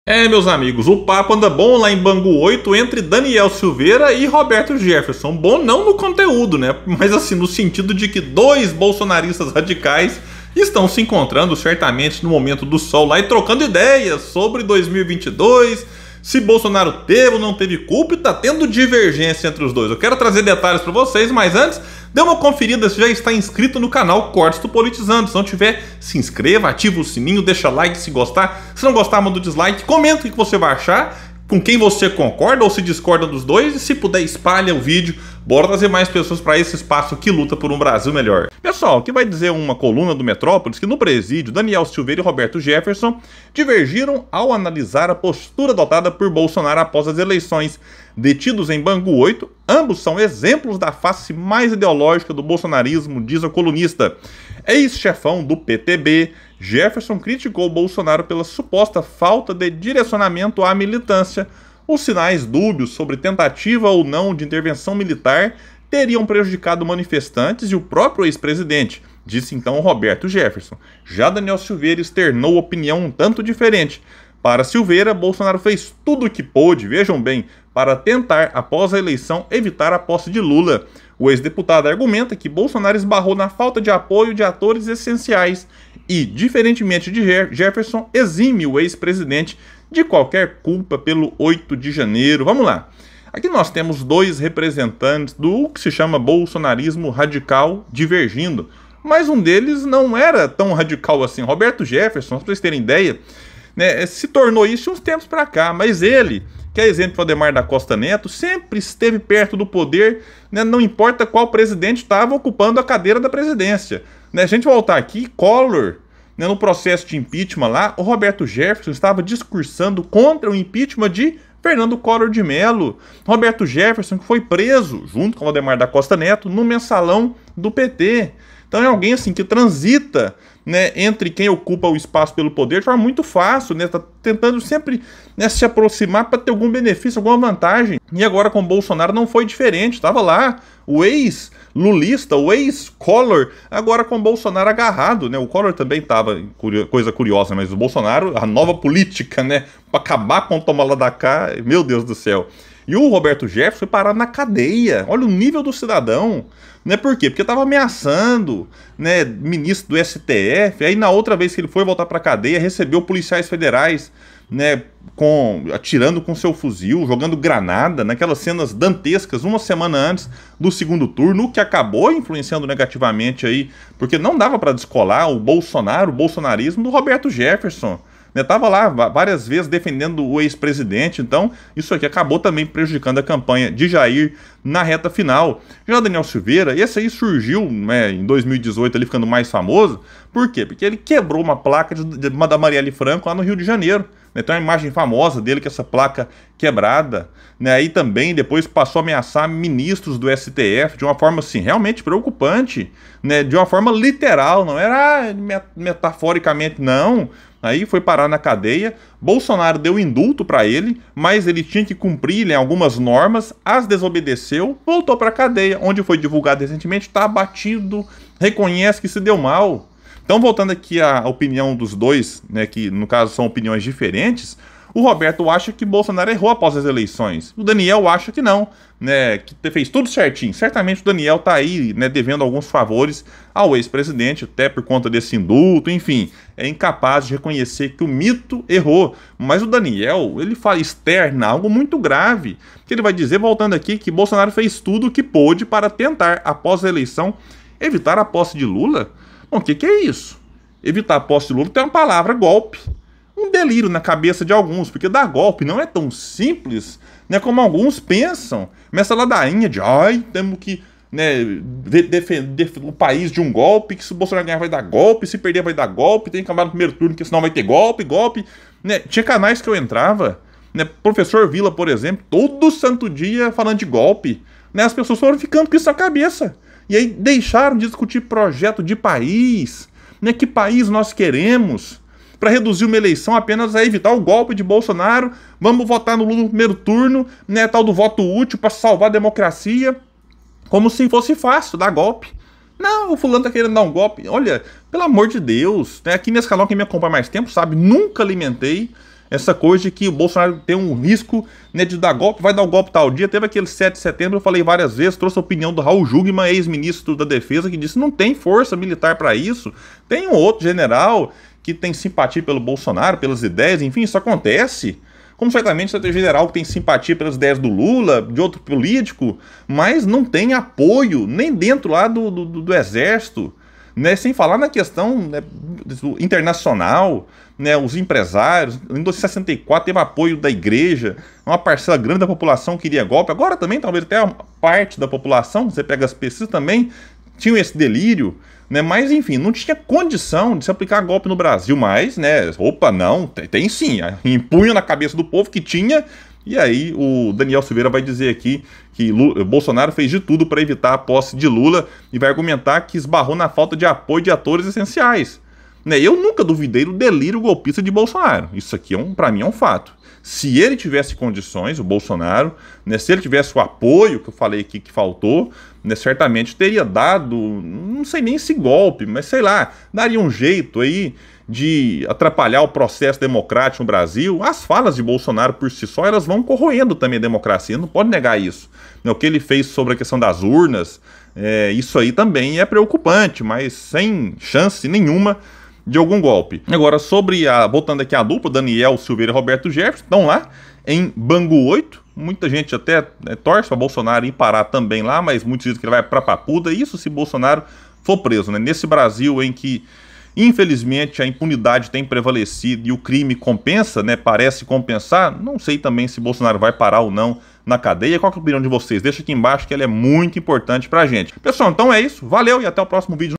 Meus amigos, o papo anda bom lá em Bangu 8 entre Daniel Silveira e Roberto Jefferson. Bom não no conteúdo, né? Mas assim, no sentido de que dois bolsonaristas radicais estão se encontrando certamente no momento do sol lá e trocando ideias sobre 2022, se Bolsonaro teve ou não teve culpa e tá tendo divergência entre os dois. Eu quero trazer detalhes para vocês, mas antes, dê uma conferida se já está inscrito no canal Cortes do Politizando. Se não tiver, se inscreva, ativa o sininho, deixa like se gostar. Se não gostar, manda o dislike, comenta o que você vai achar, com quem você concorda ou se discorda dos dois, e se puder, espalha o vídeo. Bora trazer mais pessoas para esse espaço que luta por um Brasil melhor. Pessoal, o que vai dizer uma coluna do Metrópolis que no presídio, Daniel Silveira e Roberto Jefferson divergiram ao analisar a postura adotada por Bolsonaro após as eleições. Detidos em Bangu 8, ambos são exemplos da face mais ideológica do bolsonarismo, diz a colunista. Ex-chefão do PTB, Jefferson criticou Bolsonaro pela suposta falta de direcionamento à militância. Os sinais dúbios sobre tentativa ou não de intervenção militar teriam prejudicado manifestantes e o próprio ex-presidente, disse então Roberto Jefferson. Já Daniel Silveira externou opinião um tanto diferente. Para Silveira, Bolsonaro fez tudo o que pôde, vejam bem, para tentar, após a eleição, evitar a posse de Lula. O ex-deputado argumenta que Bolsonaro esbarrou na falta de apoio de atores essenciais e, diferentemente de Jefferson, exime o ex-presidente de qualquer culpa pelo 8 de janeiro. Vamos lá. Aqui nós temos dois representantes do que se chama bolsonarismo radical divergindo, mas um deles não era tão radical assim. Roberto Jefferson, para vocês terem ideia, né, se tornou isso uns tempos para cá, mas ele, que é exemplo de Ademar da Costa Neto, sempre esteve perto do poder, né, não importa qual presidente estava ocupando a cadeira da presidência. Né, a gente voltar aqui, Collor, né, no processo de impeachment lá, o Roberto Jefferson estava discursando contra o impeachment de Fernando Collor de Mello. Roberto Jefferson que foi preso, junto com o Ademar da Costa Neto, no mensalão do PT. Então é alguém assim que transita, né, entre quem ocupa o espaço pelo poder de forma muito fácil, né, tá tentando sempre, né, se aproximar para ter algum benefício, alguma vantagem. E agora com Bolsonaro não foi diferente, estava lá o ex-lulista, o ex-Collor, agora com Bolsonaro agarrado, né? O Collor também estava, coisa curiosa, mas o Bolsonaro, a nova política, né, para acabar com o toma lá da cá, meu Deus do céu. E o Roberto Jefferson foi parar na cadeia. Olha o nível do cidadão. Né? Por quê? Porque estava ameaçando, né, ministro do STF. Aí na outra vez que ele foi voltar para a cadeia, recebeu policiais federais, né, atirando com seu fuzil, jogando granada, naquelas cenas dantescas, uma semana antes do segundo turno, o que acabou influenciando negativamente aí, porque não dava para descolar o bolsonarismo do Roberto Jefferson. Estava lá várias vezes defendendo o ex-presidente, então isso aqui acabou também prejudicando a campanha de Jair na reta final. Já Daniel Silveira, esse aí surgiu, né, em 2018, ali ficando mais famoso. Por quê? Porque ele quebrou uma placa da Marielle Franco lá no Rio de Janeiro. Né, tem uma imagem famosa dele com essa placa quebrada. Né, aí também depois passou a ameaçar ministros do STF de uma forma assim, realmente preocupante. Né, de uma forma literal, não era metaforicamente, não. Aí foi parar na cadeia, Bolsonaro deu indulto para ele, mas ele tinha que cumprir, né, algumas normas, as desobedeceu, voltou para a cadeia, onde foi divulgado recentemente, está abatido, reconhece que se deu mal. Então, voltando aqui à opinião dos dois, né, que no caso são opiniões diferentes, o Roberto acha que Bolsonaro errou após as eleições. O Daniel acha que não, né, que fez tudo certinho. Certamente o Daniel está aí, né, devendo alguns favores ao ex-presidente, até por conta desse indulto, enfim, é incapaz de reconhecer que o mito errou. Mas o Daniel, ele externa algo muito grave, que ele vai dizer, voltando aqui, que Bolsonaro fez tudo o que pôde para tentar, após a eleição, evitar a posse de Lula. Bom, o que é isso? Evitar a posse de Lula tem uma palavra, golpe. Um delírio na cabeça de alguns, porque dar golpe não é tão simples, né, como alguns pensam. Essa ladainha de, temos que, né, defender o país de um golpe, que se o Bolsonaro ganhar vai dar golpe, se perder vai dar golpe, tem que acabar no primeiro turno, que senão vai ter golpe. Né, tinha canais que eu entrava, né, Professor Vila, por exemplo, todo santo dia falando de golpe. Né, as pessoas foram ficando com isso na cabeça. E aí deixaram de discutir projeto de país, né, que país nós queremos, para reduzir uma eleição apenas a evitar o golpe de Bolsonaro. Vamos votar no Lula no primeiro turno, né, tal do voto útil para salvar a democracia, como se fosse fácil dar golpe. Não, o fulano tá querendo dar um golpe. Olha, pelo amor de Deus, né, aqui nesse canal, quem me acompanha mais tempo sabe, nunca alimentei essa coisa de que o Bolsonaro tem um risco, né, de dar golpe, vai dar o golpe tal dia. Teve aquele 7 de setembro, eu falei várias vezes, trouxe a opinião do Raul Jungmann, ex-ministro da Defesa, que disse não tem força militar para isso. Tem um outro general que tem simpatia pelo Bolsonaro, pelas ideias, enfim, isso acontece. Como certamente você tem general que tem simpatia pelas ideias do Lula, de outro político, mas não tem apoio nem dentro lá do Exército, né? Sem falar na questão, né, internacional, né, os empresários. Em 1964 teve apoio da igreja, uma parcela grande da população queria golpe. Agora também, talvez até uma parte da população, você pega as pesquisas também, tinham esse delírio, né? Mas enfim, não tinha condição de se aplicar golpe no Brasil, mas, né, opa, não, tem sim, impunha na cabeça do povo que tinha. E aí o Daniel Silveira vai dizer aqui que Bolsonaro fez de tudo para evitar a posse de Lula e vai argumentar que esbarrou na falta de apoio de atores essenciais. Né? Eu nunca duvidei do delírio golpista de Bolsonaro. Isso aqui, para mim, é um fato. Se ele tivesse condições, o Bolsonaro, né, se ele tivesse o apoio que eu falei aqui que faltou, né, certamente teria dado, não sei nem se golpe, mas sei lá, daria um jeito aí de atrapalhar o processo democrático no Brasil. As falas de Bolsonaro por si só, elas vão corroendo também a democracia, não pode negar isso. O que ele fez sobre a questão das urnas, isso aí também é preocupante, mas sem chance nenhuma de algum golpe. Agora, voltando aqui à dupla, Daniel Silveira e Roberto Jefferson, estão lá em Bangu 8, muita gente até torce para Bolsonaro ir parar também lá, mas muitos dizem que ele vai para Papuda, isso se Bolsonaro for preso, né? Nesse Brasil em que, infelizmente, a impunidade tem prevalecido e o crime compensa, né? Parece compensar, não sei também se Bolsonaro vai parar ou não na cadeia. Qual que é a opinião de vocês? Deixa aqui embaixo que ela é muito importante pra gente. Pessoal, então é isso, valeu e até o próximo vídeo.